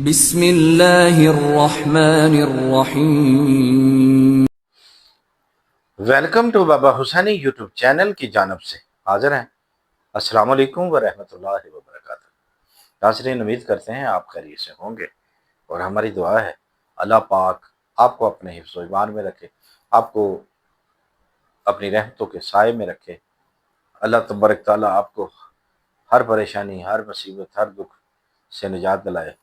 بسم اللہ الرحمن الرحیم۔ ویلکم ٹو بابا حسینی یوٹیوب چینل کی جانب سے حاضر ہیں۔ السلام علیکم ورحمۃ اللہ وبرکاتہ۔ ناظرین، امید کرتے ہیں آپ خیریت سے ہوں گے، اور ہماری دعا ہے اللہ پاک آپ کو اپنے حفظ و ایمان میں رکھے، آپ کو اپنی رحمتوں کے سائے میں رکھے۔ اللہ تبارک تعالیٰ آپ کو ہر پریشانی، ہر مصیبت، ہر دکھ سے نجات دلائے،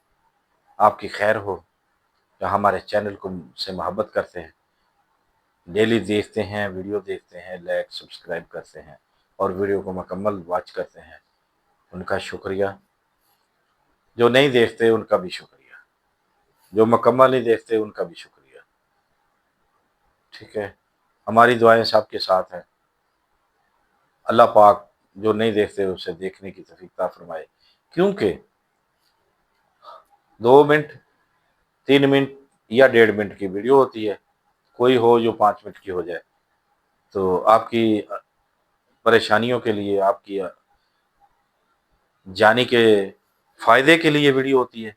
آپ کی خیر ہو۔ جو ہمارے چینل کو سے محبت کرتے ہیں، ڈیلی دیکھتے ہیں، ویڈیو دیکھتے ہیں، لائک سبسکرائب کرتے ہیں اور ویڈیو کو مکمل واچ کرتے ہیں، ان کا شکریہ۔ جو نہیں دیکھتے ان کا بھی شکریہ، جو مکمل نہیں دیکھتے ان کا بھی شکریہ۔ ٹھیک ہے، ہماری دعائیں سب کے ساتھ ہیں۔ اللہ پاک جو نہیں دیکھتے اسے دیکھنے کی توفیق عطا فرمائے، کیونکہ 2 منٹ، 3 منٹ یا 1.5 منٹ کی ویڈیو ہوتی ہے، کوئی ہو جو 5 منٹ کی ہو جائے، تو آپ کی پریشانیوں کے لیے، آپ کی جانی کے فائدے کے لیے ویڈیو ہوتی ہے،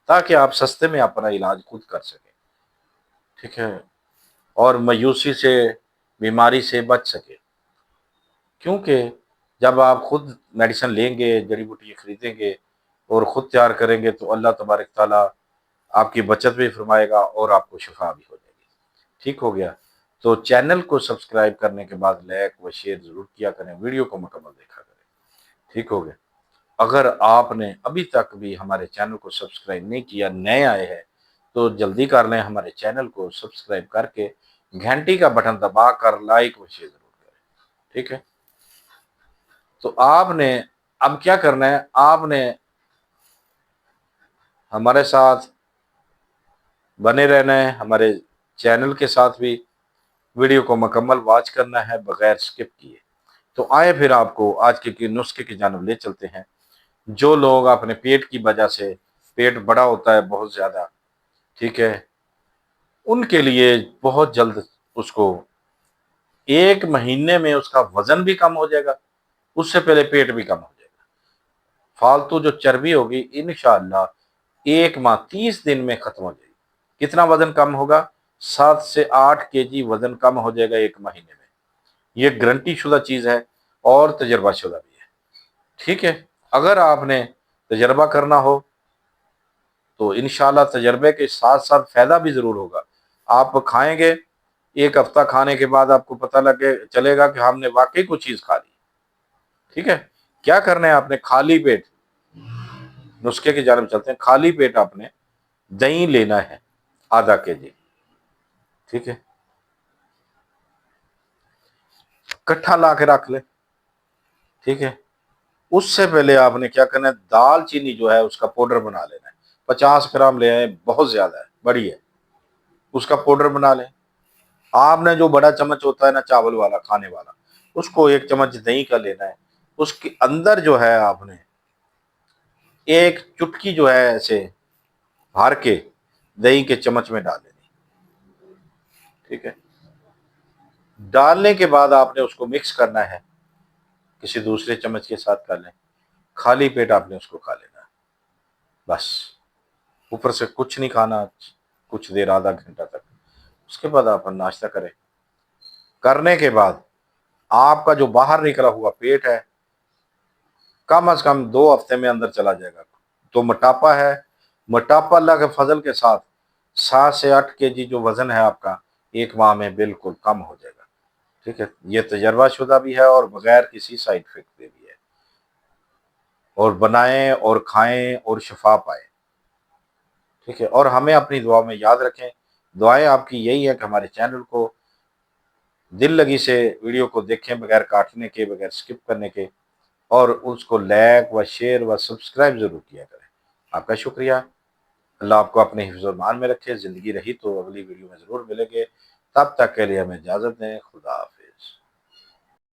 تاکہ آپ سستے میں اپنا علاج خود کر سکیں۔ ٹھیک ہے، اور مایوسی سے، بیماری سے بچ سکیں، کیونکہ جب آپ خود میڈیسن لیں گے، جڑی بوٹی خریدیں گے اور خود تیار کریں گے، تو اللہ تبارک تعالیٰ آپ کی بچت بھی فرمائے گا اور آپ کو شفا بھی ہو جائے گی۔ ٹھیک ہو گیا؟ تو چینل کو سبسکرائب کرنے کے بعد لائک و شیئر ضرور کیا کریں، ویڈیو کو مکمل دیکھا کریں۔ ٹھیک ہو گیا؟ اگر آپ نے ابھی تک بھی ہمارے چینل کو سبسکرائب نہیں کیا، نئے آئے ہیں، تو جلدی کر لیں، ہمارے چینل کو سبسکرائب کر کے گھنٹی کا بٹن دبا کر لائک و شیئر ضرور کریں۔ ٹھیک ہے؟ تو آپ نے اب کیا کرنا ہے، آپ نے ہمارے ساتھ بنے رہنا ہے، ہمارے چینل کے ساتھ بھی ویڈیو کو مکمل واچ کرنا ہے بغیر سکپ کیے۔ تو آئے پھر آپ کو آج کے نسخے کی جانب لے چلتے ہیں۔ جو لوگ اپنے پیٹ کی وجہ سے، پیٹ بڑا ہوتا ہے بہت زیادہ، ٹھیک ہے، ان کے لیے بہت جلد اس کو 1 مہینے میں اس کا وزن بھی کم ہو جائے گا، اس سے پہلے پیٹ بھی کم ہو جائے گا۔ فالتو جو چربی ہوگی انشاءاللہ 1 ماہ 30 دن میں ختم ہو جائے گی۔ کتنا وزن کم ہوگا؟ 7 سے 8 kg وزن کم ہو جائے گا 1 مہینے میں۔ یہ گارنٹی شدہ چیز ہے اور تجربہ شدہ بھی ہے۔ ٹھیک ہے، اگر آپ نے تجربہ کرنا ہو تو انشاءاللہ تجربے کے ساتھ ساتھ فائدہ بھی ضرور ہوگا۔ آپ کھائیں گے، 1 ہفتہ کھانے کے بعد آپ کو پتہ چلے گا کہ ہم نے واقعی کچھ چیز کھا لی۔ ٹھیک ہے، کیا کرنا ہے آپ نے؟ خالی پیٹ نسخے کی جانب چلتے ہیں۔ خالی پیٹ آپ نے دہی لینا ہے ½ kg، ٹھیک ہے، کٹھا لا کے رکھ لیں۔ ٹھیک ہے، اس سے پہلے آپ نے کیا کرنا ہے، دال چینی جو ہے اس کا پاؤڈر بنا لینا ہے۔ 50 گرام لے آئیں، بہت زیادہ ہے، بڑی ہے، اس کا پاؤڈر بنا لیں۔ آپ نے جو بڑا چمچ ہوتا ہے نا چاول والا، کھانے والا، اس کو 1 چمچ دہی کا لینا ہے۔ اس کے اندر جو ہے آپ نے 1 چٹکی جو ہے ایسے بھر کے دہی کے چمچ میں ڈال دینی۔ ٹھیک ہے، ڈالنے کے بعد آپ نے اس کو مکس کرنا ہے، کسی دوسرے چمچ کے ساتھ کر لیں۔ خالی پیٹ آپ نے اس کو کھا لینا ہے، بس اوپر سے کچھ نہیں کھانا کچھ دیر، ½ گھنٹہ تک۔ اس کے بعد آپ ناشتہ کریں۔ کرنے کے بعد آپ کا جو باہر نکلا ہوا پیٹ ہے کم از کم 2 ہفتے میں اندر چلا جائے گا۔ تو موٹاپا ہے، موٹاپا اللہ کے فضل کے ساتھ 7 سے 8 kg جو وزن ہے آپ کا 1 ماہ میں بالکل کم ہو جائے گا۔ ٹھیک ہے، یہ تجربہ شدہ بھی ہے اور بغیر کسی سائیڈ افیکٹ کے بھی ہے، اور بنائیں اور کھائیں اور شفا پائیں۔ ٹھیک ہے، اور ہمیں اپنی دعا میں یاد رکھیں۔ دعائیں آپ کی یہی ہے کہ ہمارے چینل کو دل لگی سے ویڈیو کو دیکھیں، بغیر کاٹنے کے، بغیر سکپ کرنے کے، اور اس کو لائک و شیئر و سبسکرائب ضرور کیا کریں۔ آپ کا شکریہ۔ اللہ آپ کو اپنے حفظ و ایمان میں رکھے۔ زندگی رہی تو اگلی ویڈیو میں ضرور ملیں گے، تب تک کے لیے ہمیں اجازت دیں۔ خدا حافظ۔